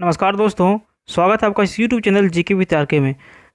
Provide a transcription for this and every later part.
नमस्कार दोस्तों, स्वागत है आपका इस YouTube channel GK with RK में।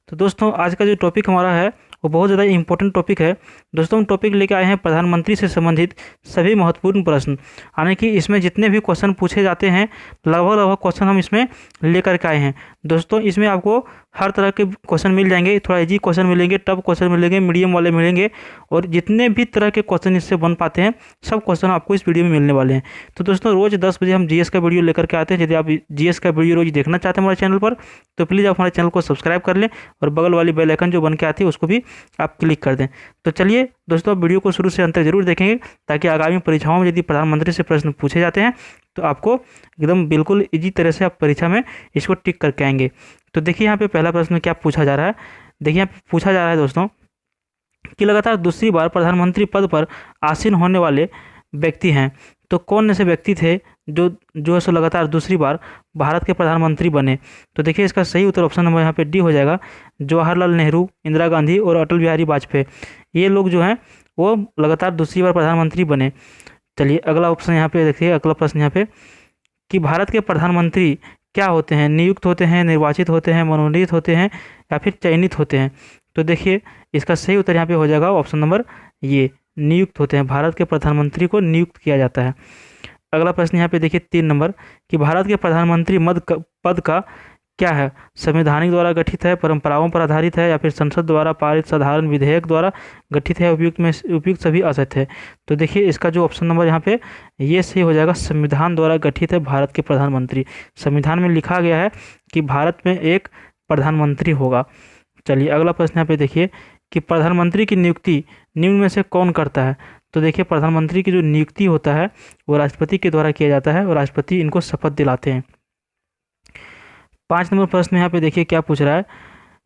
तो दोस्तों, आज का जो टॉपिक हमारा है वो बहुत ज़्यादा इम्पोर्टेंट टॉपिक है। दोस्तों, हम टॉपिक लेके आए हैं प्रधानमंत्री से संबंधित सभी महत्वपूर्ण प्रश्न, यानी कि इसमें जितने भी क्वेश्चन पूछे जाते हैं लगभग लगभग क्वेश्चन हम इसमें लेकर के आए हैं। दोस्तों, इसमें आपको हर तरह के क्वेश्चन मिल जाएंगे, थोड़ा इजी क्वेश्चन मिलेंगे, टफ क्वेश्चन मिलेंगे, मीडियम वाले मिलेंगे, और जितने भी तरह के क्वेश्चन इससे बन पाते हैं सब क्वेश्चन आपको इस वीडियो में मिलने वाले हैं। तो दोस्तों, रोज़ 10 बजे हम जीएस का वीडियो लेकर के आते हैं। यदि आप जीएस का वीडियो रोज़ देखना चाहते हैं हमारे चैनल पर, तो प्लीज़ आप हमारे चैनल को सब्सक्राइब कर लें और बगल वाली बेल आइकन जो बन के आती है उसको भी आप क्लिक कर दें। तो चलिए दोस्तों, वीडियो को शुरू से अंत तक जरूर देखेंगे, ताकि आगामी परीक्षाओं में यदि प्रधानमंत्री से प्रश्न पूछे जाते हैं तो आपको एकदम बिल्कुल इजी तरह से आप परीक्षा में इसको टिक करके आएंगे। तो देखिए यहाँ पे पहला प्रश्न क्या पूछा जा रहा है। देखिए यहाँ पे पूछा जा रहा है दोस्तों कि लगातार दूसरी बार प्रधानमंत्री पद पर आसीन होने वाले व्यक्ति हैं। तो कौन ऐसे व्यक्ति थे जो है सो लगातार दूसरी बार भारत के प्रधानमंत्री बने। तो देखिए इसका सही उत्तर ऑप्शन नंबर यहाँ पे डी हो जाएगा। जवाहरलाल नेहरू, इंदिरा गांधी और अटल बिहारी वाजपेयी, ये लोग जो हैं वो लगातार दूसरी बार प्रधानमंत्री बने। चलिए अगला ऑप्शन यहाँ पे देखिए, अगला प्रश्न यहाँ पे कि भारत के प्रधानमंत्री क्या होते हैं, नियुक्त होते हैं, निर्वाचित होते हैं, मनोनीत होते हैं या फिर चयनित होते हैं। तो देखिए इसका सही उत्तर यहाँ पे हो जाएगा ऑप्शन नंबर ये, नियुक्त होते हैं। भारत के प्रधानमंत्री को नियुक्त किया जाता है। अगला प्रश्न यहाँ पे देखिए 3 नंबर कि भारत के प्रधानमंत्री पद का क्या है, संवैधानिक द्वारा गठित है, परंपराओं पर आधारित है या फिर संसद द्वारा पारित साधारण विधेयक द्वारा गठित है, उपयुक्त सभी असत्य है। तो देखिए इसका जो ऑप्शन नंबर यहाँ पे ये सही हो जाएगा, संविधान द्वारा गठित है भारत के प्रधानमंत्री। संविधान में लिखा गया है कि भारत में एक प्रधानमंत्री होगा। चलिए अगला प्रश्न यहाँ पे देखिए कि प्रधानमंत्री की नियुक्ति निम्न में से कौन करता है। तो देखिए प्रधानमंत्री की जो नियुक्ति होता है वो राष्ट्रपति के द्वारा किया जाता है और राष्ट्रपति इनको शपथ दिलाते हैं। 5 नंबर प्रश्न यहाँ पे देखिए क्या पूछ रहा है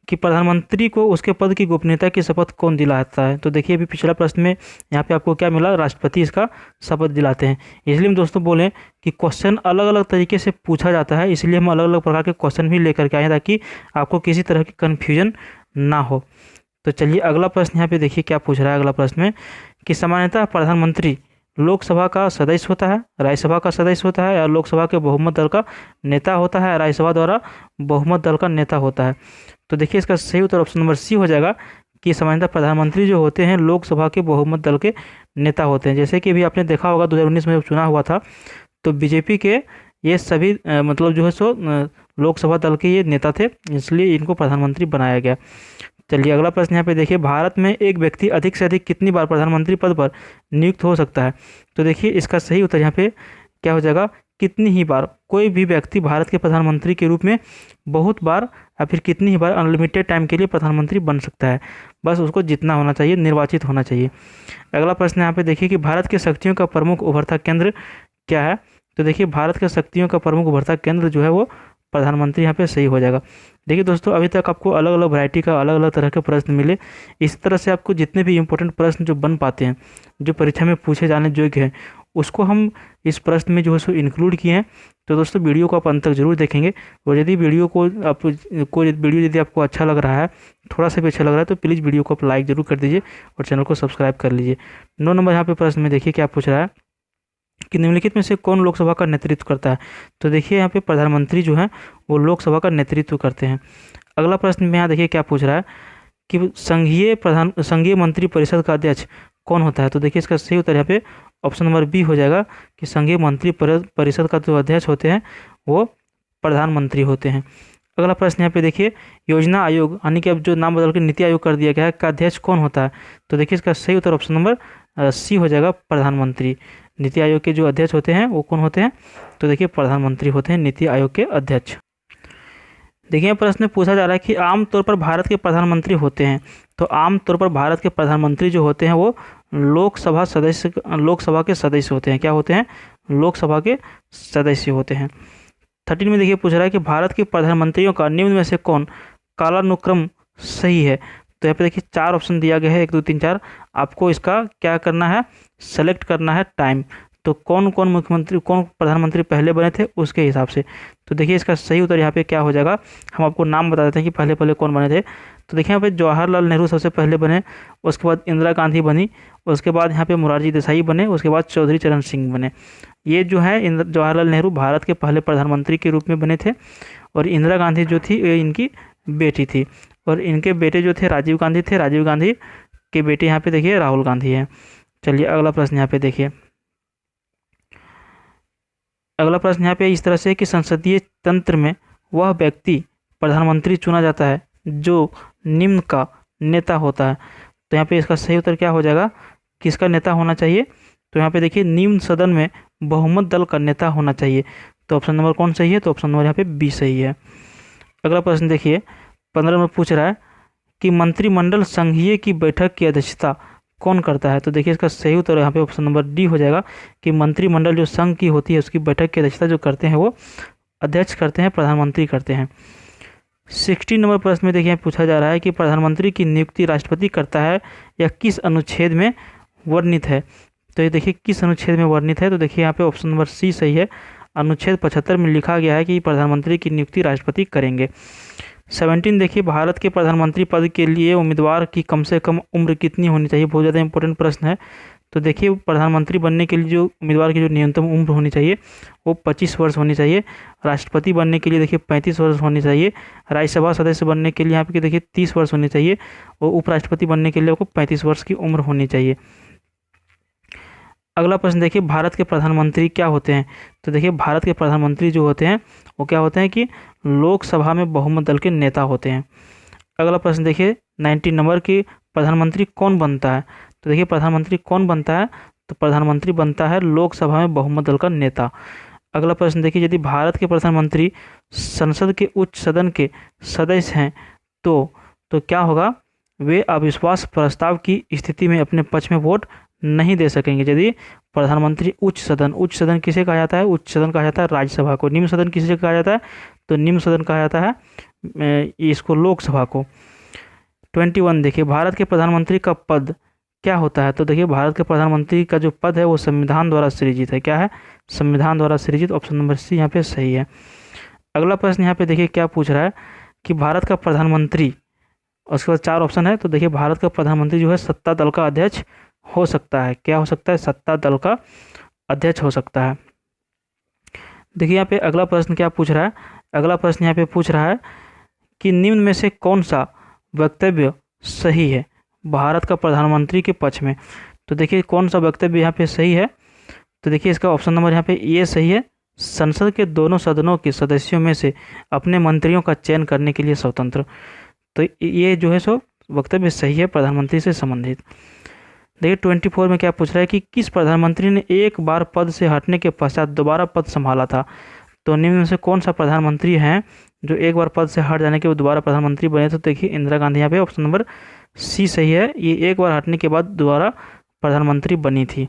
कि प्रधानमंत्री को उसके पद की गोपनीयता की शपथ कौन दिलाता है। तो देखिए अभी पिछला प्रश्न में यहाँ पे आपको क्या मिला, राष्ट्रपति इसका शपथ दिलाते हैं। इसलिए हम दोस्तों बोलें कि क्वेश्चन अलग अलग तरीके से पूछा जाता है, इसलिए हम अलग अलग प्रकार के क्वेश्चन भी लेकर के आए ताकि आपको किसी तरह की कन्फ्यूजन ना हो। तो चलिए अगला प्रश्न यहाँ पे देखिए क्या पूछ रहा है। अगला प्रश्न में कि सामान्यतः प्रधानमंत्री लोकसभा का सदस्य होता है, राज्यसभा का सदस्य होता है, या लोकसभा के बहुमत दल का नेता होता है, राज्यसभा द्वारा बहुमत दल का नेता होता है। तो देखिए इसका सही उत्तर ऑप्शन नंबर सी हो जाएगा कि सामान्यतः प्रधानमंत्री जो होते हैं लोकसभा के बहुमत दल के नेता होते हैं। जैसे कि अभी आपने देखा होगा 2019 में जब चुनाव हुआ था तो बीजेपी के ये सभी मतलब जो है सो लोकसभा दल के ये नेता थे, इसलिए इनको प्रधानमंत्री बनाया गया। चलिए अगला प्रश्न यहाँ पे देखिए, भारत में एक व्यक्ति अधिक से अधिक कितनी बार प्रधानमंत्री पद पर नियुक्त हो सकता है। तो देखिए इसका सही उत्तर यहाँ पे क्या हो जाएगा, कितनी ही बार। कोई भी व्यक्ति भारत के प्रधानमंत्री के रूप में बहुत बार या फिर कितनी ही बार अनलिमिटेड टाइम के लिए प्रधानमंत्री बन सकता है, बस उसको जितना होना चाहिए, निर्वाचित होना चाहिए। अगला प्रश्न यहाँ पे देखिए कि भारत के शक्तियों का प्रमुख उभरता केंद्र क्या है। तो देखिए भारत के शक्तियों का प्रमुख उभरता केंद्र जो है वो प्रधानमंत्री यहाँ पे सही हो जाएगा। देखिए दोस्तों, अभी तक आपको अलग अलग वैरायटी का अलग अलग तरह के प्रश्न मिले। इस तरह से आपको जितने भी इम्पोर्टेंट प्रश्न जो बन पाते हैं, जो परीक्षा में पूछे जाने योग्य हैं, उसको हम इस प्रश्न में जो है सो इंक्लूड किए हैं। तो दोस्तों वीडियो को आप अंत तक जरूर देखेंगे, और यदि वीडियो को वीडियो यदि आपको अच्छा लग रहा है, थोड़ा सा भी अच्छा लग रहा है, तो प्लीज़ वीडियो को आप लाइक जरूर कर दीजिए और चैनल को सब्सक्राइब कर लीजिए। 9 नंबर यहाँ पे प्रश्न में देखिए क्या पूछ रहा है कि निम्नलिखित में से कौन लोकसभा का नेतृत्व करता है। तो देखिए यहाँ पे प्रधानमंत्री जो है वो लोकसभा का नेतृत्व करते हैं। अगला प्रश्न में यहाँ देखिए क्या पूछ रहा है कि संघीय मंत्री परिषद का अध्यक्ष कौन होता है। तो देखिए इसका सही उत्तर यहाँ पे ऑप्शन नंबर बी हो जाएगा कि संघीय मंत्री परिषद का जो अध्यक्ष होते हैं वो प्रधानमंत्री होते हैं। अगला प्रश्न यहाँ पे देखिए, योजना आयोग यानी कि अब जो नाम बदल के नीति आयोग कर दिया गया है का अध्यक्ष कौन होता है। तो देखिए इसका सही उत्तर ऑप्शन नंबर सी हो जाएगा, प्रधानमंत्री। नीति आयोग के जो अध्यक्ष होते हैं वो कौन होते हैं। तो देखिए प्रधानमंत्री होते हैं नीति आयोग के अध्यक्ष। देखिए प्रश्न में पूछा जा रहा है कि आमतौर पर भारत के प्रधानमंत्री होते हैं। तो आमतौर पर भारत के प्रधानमंत्री जो होते हैं वो लोकसभा के सदस्य होते हैं। क्या होते हैं, लोकसभा के सदस्य होते हैं। 13 में देखिए पूछ रहा है कि भारत के प्रधानमंत्रियों का निम्न में से कौन कालानुक्रम सही है। तो यहाँ पे देखिए 4 ऑप्शन दिया गया है, 1 2 3 4। आपको इसका क्या करना है, सेलेक्ट करना है टाइम। तो कौन प्रधानमंत्री पहले बने थे उसके हिसाब से। तो देखिए इसका सही उत्तर यहाँ पे क्या हो जाएगा, हम आपको नाम बता देते हैं कि पहले कौन बने थे। तो देखिए यहाँ पे जवाहरलाल नेहरू सबसे पहले बने, उसके बाद इंदिरा गांधी बनी, उसके बाद यहाँ पे मोरारजी देसाई बने, उसके बाद चौधरी चरण सिंह बने। ये जो है जवाहरलाल नेहरू भारत के पहले प्रधानमंत्री के रूप में बने थे, और इंदिरा गांधी जो थी ये इनकी बेटी थी, और इनके बेटे जो थे राजीव गांधी थे। राजीव गांधी के बेटे यहाँ पे देखिए राहुल गांधी हैं। चलिए अगला प्रश्न यहाँ पे देखिए। अगला प्रश्न यहाँ पे इस तरह से कि संसदीय तंत्र में वह व्यक्ति प्रधानमंत्री चुना जाता है जो निम्न का नेता होता है। तो यहाँ पे इसका सही उत्तर क्या हो जाएगा, किसका नेता होना चाहिए? तो यहाँ पे देखिए निम्न सदन में बहुमत दल का नेता होना चाहिए। तो ऑप्शन नंबर कौन सही है? तो ऑप्शन नंबर यहाँ पे बी सही है। अगला प्रश्न देखिए 15 में पूछ रहा है कि मंत्रिमंडल संघीय की बैठक की अध्यक्षता कौन करता है? तो देखिए इसका सही उत्तर यहाँ पे ऑप्शन नंबर डी हो जाएगा कि मंत्रिमंडल जो संघ की होती है उसकी बैठक की अध्यक्षता जो करते हैं वो अध्यक्ष करते हैं, प्रधानमंत्री करते हैं। 16 नंबर प्रश्न में देखिए पूछा जा रहा है कि प्रधानमंत्री की नियुक्ति राष्ट्रपति करता है या किस अनुच्छेद में वर्णित है? तो ये देखिए किस अनुच्छेद में वर्णित है? तो देखिए यहाँ पे ऑप्शन नंबर सी सही है। अनुच्छेद 75 में लिखा गया है कि प्रधानमंत्री की नियुक्ति राष्ट्रपति करेंगे। 17 देखिए भारत के प्रधानमंत्री पद के लिए उम्मीदवार की कम से कम उम्र कितनी होनी चाहिए? बहुत ज़्यादा इंपॉर्टेंट प्रश्न है। तो देखिए प्रधानमंत्री बनने के लिए जो उम्मीदवार की जो न्यूनतम उम्र होनी चाहिए वो 25 वर्ष होनी चाहिए। राष्ट्रपति बनने के लिए देखिए 35 वर्ष होनी चाहिए। राज्यसभा सदस्य बनने के लिए यहाँ पे देखिए 30 वर्ष होनी चाहिए, और उपराष्ट्रपति बनने के लिए आपको 35 वर्ष की उम्र होनी चाहिए। अगला प्रश्न देखिए भारत के प्रधानमंत्री क्या होते हैं? तो देखिए भारत के प्रधानमंत्री जो होते हैं वो क्या होते हैं कि लोकसभा में बहुमत दल के नेता होते हैं। अगला प्रश्न देखिए 19 नंबर की प्रधानमंत्री कौन बनता है? तो देखिए प्रधानमंत्री कौन बनता है? तो प्रधानमंत्री बनता है लोकसभा में बहुमत दल का नेता। अगला प्रश्न देखिए यदि भारत के प्रधानमंत्री संसद के उच्च सदन के सदस्य हैं तो क्या होगा? वे अविश्वास प्रस्ताव की स्थिति में अपने पक्ष में वोट नहीं दे सकेंगे। यदि प्रधानमंत्री उच्च सदन किसे कहा जाता है? उच्च सदन कहा जाता है राज्यसभा को। निम्न सदन किसे कहा जाता है? तो निम्न सदन कहा जाता है इसको लोकसभा को। 21 देखिए भारत के प्रधानमंत्री का पद क्या होता है? तो देखिए भारत के प्रधानमंत्री का जो पद है वो संविधान द्वारा सृजित है। क्या है? संविधान द्वारा सृजित। ऑप्शन नंबर सी यहाँ पे सही है। अगला प्रश्न यहाँ पे देखिए क्या पूछ रहा है कि भारत का प्रधानमंत्री, उसके बाद 4 ऑप्शन है। तो देखिए भारत का प्रधानमंत्री जो है सत्ता दल का अध्यक्ष हो सकता है। क्या हो सकता है? सत्ता दल का अध्यक्ष हो सकता है। देखिए यहाँ पे अगला प्रश्न क्या पूछ रहा है? अगला प्रश्न यहाँ पे पूछ रहा है कि निम्न में से कौन सा वक्तव्य सही है भारत का प्रधानमंत्री के पक्ष में? तो देखिए कौन सा वक्तव्य यहाँ पे सही है? तो देखिए इसका ऑप्शन नंबर यहाँ पे ए सही है। संसद के दोनों सदनों के सदस्यों में से अपने मंत्रियों का चयन करने के लिए स्वतंत्र। तो ये जो है सो वक्तव्य सही है प्रधानमंत्री से संबंधित। देखिए 24 में क्या पूछ रहा है कि किस प्रधानमंत्री ने एक बार पद से हटने के पश्चात दोबारा पद संभाला था? तो निम्न में से कौन सा प्रधानमंत्री हैं जो एक बार पद से हट जाने के बाद दोबारा प्रधानमंत्री बने? तो देखिए इंदिरा गांधी। यहाँ पे ऑप्शन नंबर सी सही है। ये एक बार हटने के बाद दोबारा प्रधानमंत्री बनी थी।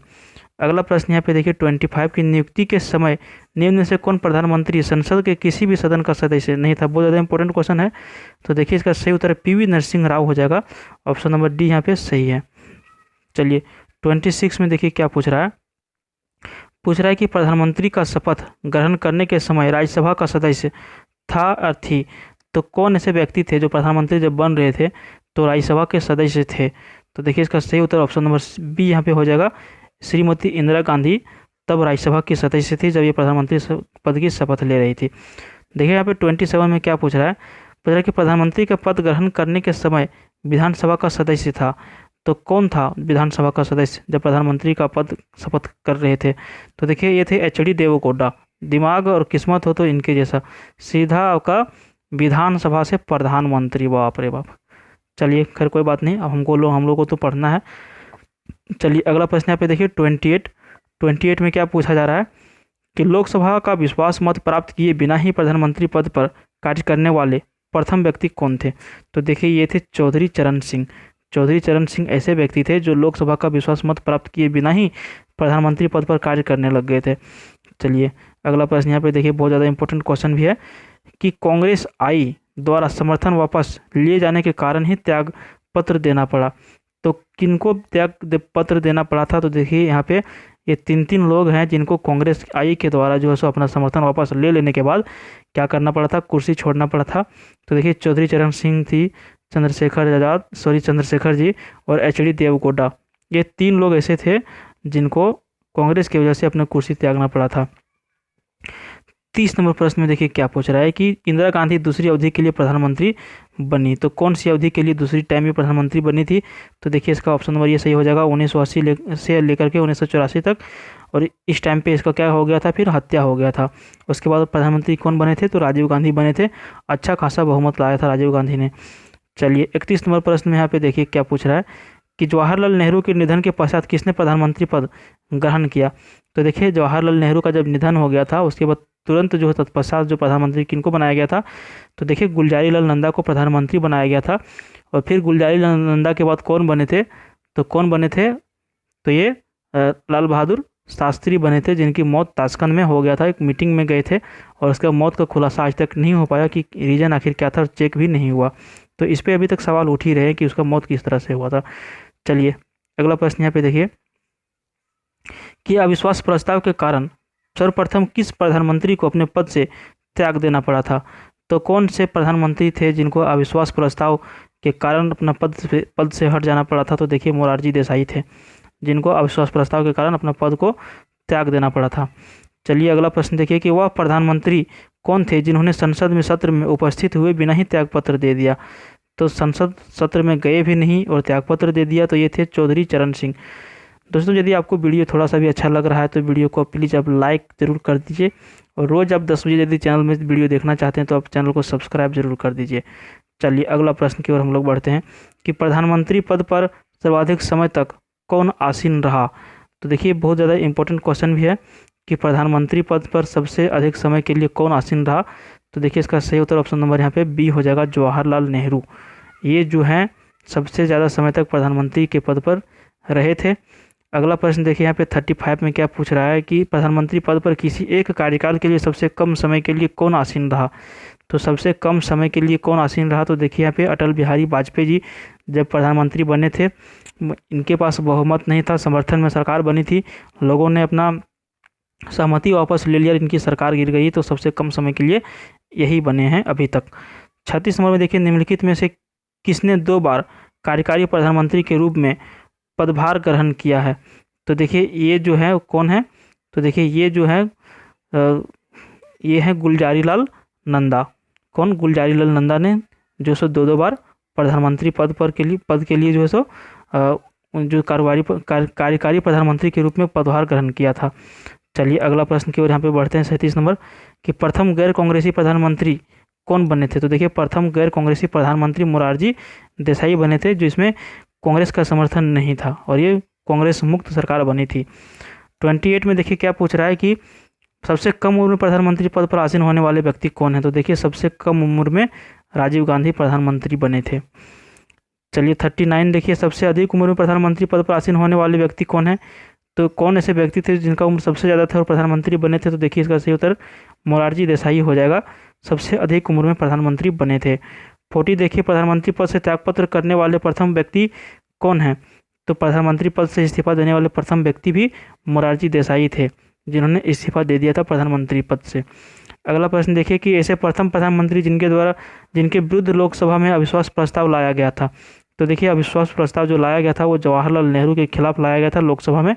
अगला प्रश्न यहाँ पे देखिए 25 की नियुक्ति के समय निम्न में से कौन प्रधानमंत्री संसद के किसी भी सदन का सदस्य नहीं था? बहुत ज़्यादा इंपॉर्टेंट क्वेश्चन है। तो देखिए इसका सही उत्तर पीवी नरसिंह राव हो जाएगा। ऑप्शन नंबर डी यहाँ पे सही है। चलिए 26 में देखिए क्या पूछ रहा है? पूछ रहा है कि प्रधानमंत्री का शपथ ग्रहण करने के समय राज्यसभा का सदस्य था और थी। तो कौन ऐसे व्यक्ति थे जो प्रधानमंत्री जब बन रहे थे तो राज्यसभा के सदस्य थे? तो देखिए इसका सही उत्तर ऑप्शन नंबर बी यहाँ पे हो जाएगा। श्रीमती इंदिरा गांधी तब राज्यसभा की सदस्य थी जब ये प्रधानमंत्री पद की शपथ ले रही थी। देखिए यहाँ पे 27 में क्या पूछ रहा है? पूछ रहा है कि प्रधानमंत्री का पद ग्रहण करने के समय विधानसभा का सदस्य था। तो कौन था विधानसभा का सदस्य जब प्रधानमंत्री का पद शपथ कर रहे थे? तो देखिए ये थे एच.डी. देवेगौड़ा। दिमाग और किस्मत हो तो इनके जैसा। सीधा आपका विधानसभा से प्रधानमंत्री। बाप रे बाप। चलिए खैर कोई बात नहीं, अब हम लोग को तो पढ़ना है। चलिए अगला प्रश्न यहाँ पे देखिए 28 में क्या पूछा जा रहा है कि लोकसभा का विश्वास मत प्राप्त किए बिना ही प्रधानमंत्री पद पर कार्य करने वाले प्रथम व्यक्ति कौन थे? तो देखिए ये थे चौधरी चरण सिंह। चौधरी चरण सिंह ऐसे व्यक्ति थे जो लोकसभा का विश्वास मत प्राप्त किए बिना ही प्रधानमंत्री पद पर कार्य करने लग गए थे। चलिए अगला प्रश्न यहाँ पे देखिए बहुत ज़्यादा इंपॉर्टेंट क्वेश्चन भी है कि कांग्रेस आई द्वारा समर्थन वापस लिए जाने के कारण ही त्याग पत्र देना पड़ा। तो किनको त्याग पत्र देना पड़ा था? तो देखिए यहाँ पे ये 3 लोग हैं जिनको कांग्रेस आई के द्वारा जो है सो अपना समर्थन वापस ले लेने के बाद क्या करना पड़ा था? कुर्सी छोड़ना पड़ा था। तो देखिए चौधरी चरण सिंह थी, चंद्रशेखर जी और एच.डी. देवगौड़ा। ये 3 लोग ऐसे थे जिनको कांग्रेस की वजह से अपना कुर्सी त्यागना पड़ा था। 30 नंबर प्रश्न में देखिए क्या पूछ रहा है कि इंदिरा गांधी दूसरी अवधि के लिए प्रधानमंत्री बनी, तो कौन सी अवधि के लिए दूसरी टाइम में प्रधानमंत्री बनी थी? तो देखिए इसका ऑप्शन नंबर ये सही हो जाएगा, 1980 से लेकर के 1984 तक। और इस टाइम पे इसका क्या हो गया था, फिर हत्या हो गया था। उसके बाद प्रधानमंत्री कौन बने थे? तो राजीव गांधी बने थे। अच्छा खासा बहुमत लाया था राजीव गांधी ने। चलिए 31 नंबर प्रश्न में यहाँ पे देखिए क्या पूछ रहा है कि जवाहरलाल नेहरू के निधन के पश्चात किसने प्रधानमंत्री पद ग्रहण किया? तो देखिए जवाहरलाल नेहरू का जब निधन हो गया था उसके बाद तुरंत जो तत्पश्चात जो प्रधानमंत्री किनको बनाया गया था? तो देखिए गुलजारी लाल नंदा को प्रधानमंत्री बनाया गया था। और फिर गुलजारी लाल नंदा के बाद कौन बने थे? तो ये लाल बहादुर शास्त्री बने थे, जिनकी मौत ताशकंद में हो गया था। एक मीटिंग में गए थे और उसका मौत का खुलासा आज तक नहीं हो पाया कि रीज़न आखिर क्या था, और चेक भी नहीं हुआ। तो इस पे अभी तक सवाल उठ ही रहे हैं कि उसका मौत किस तरह से हुआ था। चलिए अगला प्रश्न यहाँ पे देखिए कि अविश्वास प्रस्ताव के कारण सर्वप्रथम किस प्रधानमंत्री को अपने पद से त्याग देना पड़ा था? तो कौन से प्रधानमंत्री थे जिनको अविश्वास प्रस्ताव के कारण अपना पद से हट जाना पड़ा था? तो देखिए मोरारजी देसाई थे, जिनको अविश्वास प्रस्ताव के कारण अपना पद को त्याग देना पड़ा था। चलिए अगला प्रश्न देखिए कि वह प्रधानमंत्री कौन थे जिन्होंने संसद में सत्र में उपस्थित हुए बिना ही त्यागपत्र दे दिया? तो संसद सत्र में गए भी नहीं और त्यागपत्र दे दिया, तो ये थे चौधरी चरण सिंह। दोस्तों यदि आपको वीडियो थोड़ा सा भी अच्छा लग रहा है तो वीडियो को प्लीज़ आप लाइक ज़रूर कर दीजिए, और रोज़ आप 10 बजे यदि चैनल में वीडियो देखना चाहते हैं तो आप चैनल को सब्सक्राइब जरूर कर दीजिए। चलिए अगला प्रश्न की ओर हम लोग बढ़ते हैं कि प्रधानमंत्री पद पर सर्वाधिक समय तक कौन आसीन रहा? तो देखिए बहुत ज़्यादा इंपॉर्टेंट क्वेश्चन भी है कि प्रधानमंत्री पद पर सबसे अधिक समय के लिए कौन आसीन रहा? तो देखिए इसका सही उत्तर ऑप्शन नंबर यहाँ पे बी हो जाएगा, जवाहरलाल नेहरू। ये जो हैं सबसे ज़्यादा समय तक प्रधानमंत्री के पद पर रहे थे। अगला प्रश्न देखिए यहाँ पे 35 में क्या पूछ रहा है कि प्रधानमंत्री पद पर किसी एक कार्यकाल के लिए सबसे कम समय के लिए कौन आसीन रहा? तो सबसे कम समय के लिए कौन आसीन रहा? तो देखिए यहाँ पे अटल बिहारी वाजपेयी जी जब प्रधानमंत्री बने थे, इनके पास बहुमत नहीं था, समर्थन में सरकार बनी थी, लोगों ने अपना सहमति वापस ले लिया, इनकी सरकार गिर गई, तो सबसे कम समय के लिए यही बने हैं अभी तक। 36 नंबर में देखिए निम्नलिखित में से किसने 2 बार कार्यकारी प्रधानमंत्री के रूप में पदभार ग्रहण किया है? तो देखिए ये जो है कौन है? तो देखिए ये जो है ये है गुलजारी लाल नंदा। कौन? गुलजारी लाल नंदा ने जो सो 2 बार प्रधानमंत्री पद के लिए जो है सो जो कार्यकारी प्रधानमंत्री के रूप में पदभार ग्रहण किया था। चलिए अगला प्रश्न की ओर यहाँ पे बढ़ते हैं 37 नंबर कि प्रथम गैर कांग्रेसी प्रधानमंत्री कौन बने थे? तो देखिए प्रथम गैर कांग्रेसी प्रधानमंत्री मोरारजी देसाई बने थे, जो इसमें कांग्रेस का समर्थन नहीं था और ये कांग्रेस मुक्त सरकार बनी थी। 28 में देखिए क्या पूछ रहा है कि सबसे कम उम्र में प्रधानमंत्री पद पर आसीन होने वाले व्यक्ति कौन है? तो देखिए सबसे कम उम्र में राजीव गांधी प्रधानमंत्री बने थे। चलिए 39 देखिए सबसे अधिक उम्र में प्रधानमंत्री पद पर आसीन होने वाले व्यक्ति कौन है? तो कौन ऐसे व्यक्ति थे जिनका उम्र सबसे ज़्यादा था और प्रधानमंत्री बने थे? तो देखिए इसका सही उत्तर मोरारजी देसाई हो जाएगा, सबसे अधिक उम्र में प्रधानमंत्री बने थे। 40 देखिए प्रधानमंत्री पद से त्यागपत्र करने वाले प्रथम व्यक्ति कौन है? तो प्रधानमंत्री पद से इस्तीफा देने वाले प्रथम व्यक्ति भी मोरारजी देसाई थे, जिन्होंने इस्तीफा दे दिया था प्रधानमंत्री पद से। अगला प्रश्न देखिए कि ऐसे प्रथम प्रधानमंत्री जिनके विरुद्ध लोकसभा में अविश्वास प्रस्ताव लाया गया था। तो देखिए अविश्वास प्रस्ताव जो लाया गया था वो जवाहरलाल नेहरू के खिलाफ लाया गया था लोकसभा में।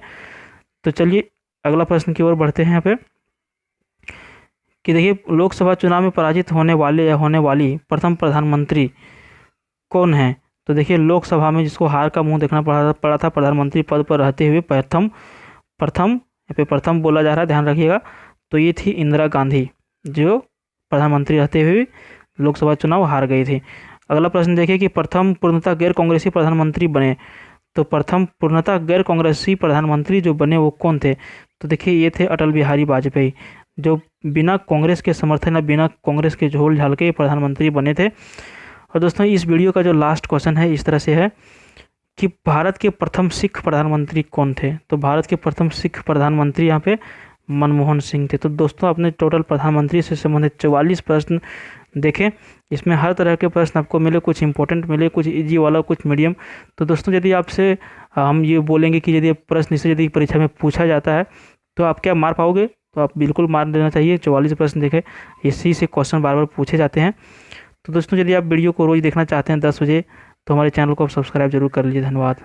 तो चलिए अगला प्रश्न की ओर बढ़ते हैं यहाँ पे कि देखिए लोकसभा चुनाव में पराजित होने वाले या होने वाली प्रथम प्रधानमंत्री कौन है? तो देखिए लोकसभा में जिसको हार का मुंह देखना पड़ा था प्रधानमंत्री पद पर रहते हुए प्रथम यहाँ पे प्रथम बोला जा रहा है, ध्यान रखिएगा। तो ये थी इंदिरा गांधी, जो प्रधानमंत्री रहते हुए लोकसभा चुनाव हार गई थी। अगला प्रश्न देखिए कि प्रथम पूर्णतः गैर कांग्रेसी प्रधानमंत्री बने। तो प्रथम पूर्णतः गैर कांग्रेसी प्रधानमंत्री जो बने वो कौन थे? तो देखिए ये थे अटल बिहारी वाजपेयी, जो बिना कांग्रेस के समर्थन या बिना कांग्रेस के झोल झाल के प्रधानमंत्री बने थे। और दोस्तों इस वीडियो का जो लास्ट क्वेश्चन है इस तरह से है कि भारत के प्रथम सिख प्रधानमंत्री कौन थे? तो भारत के प्रथम सिख प्रधानमंत्री यहाँ पे मनमोहन सिंह थे। तो दोस्तों आपने टोटल प्रधानमंत्री से संबंधित 44 प्रश्न देखें। इसमें हर तरह के प्रश्न आपको मिले, कुछ इंपॉर्टेंट मिले, कुछ इजी वाला, कुछ मीडियम। तो दोस्तों यदि आपसे हम ये बोलेंगे कि यदि प्रश्न इससे यदि परीक्षा में पूछा जाता है तो आप क्या मार पाओगे? तो आप बिल्कुल मार देना चाहिए। 44 प्रश्न देखे, इसी से क्वेश्चन बार बार पूछे जाते हैं। तो दोस्तों यदि आप वीडियो को रोज़ देखना चाहते हैं 10 बजे, तो हमारे चैनल को आप सब्सक्राइब जरूर कर लीजिए। धन्यवाद।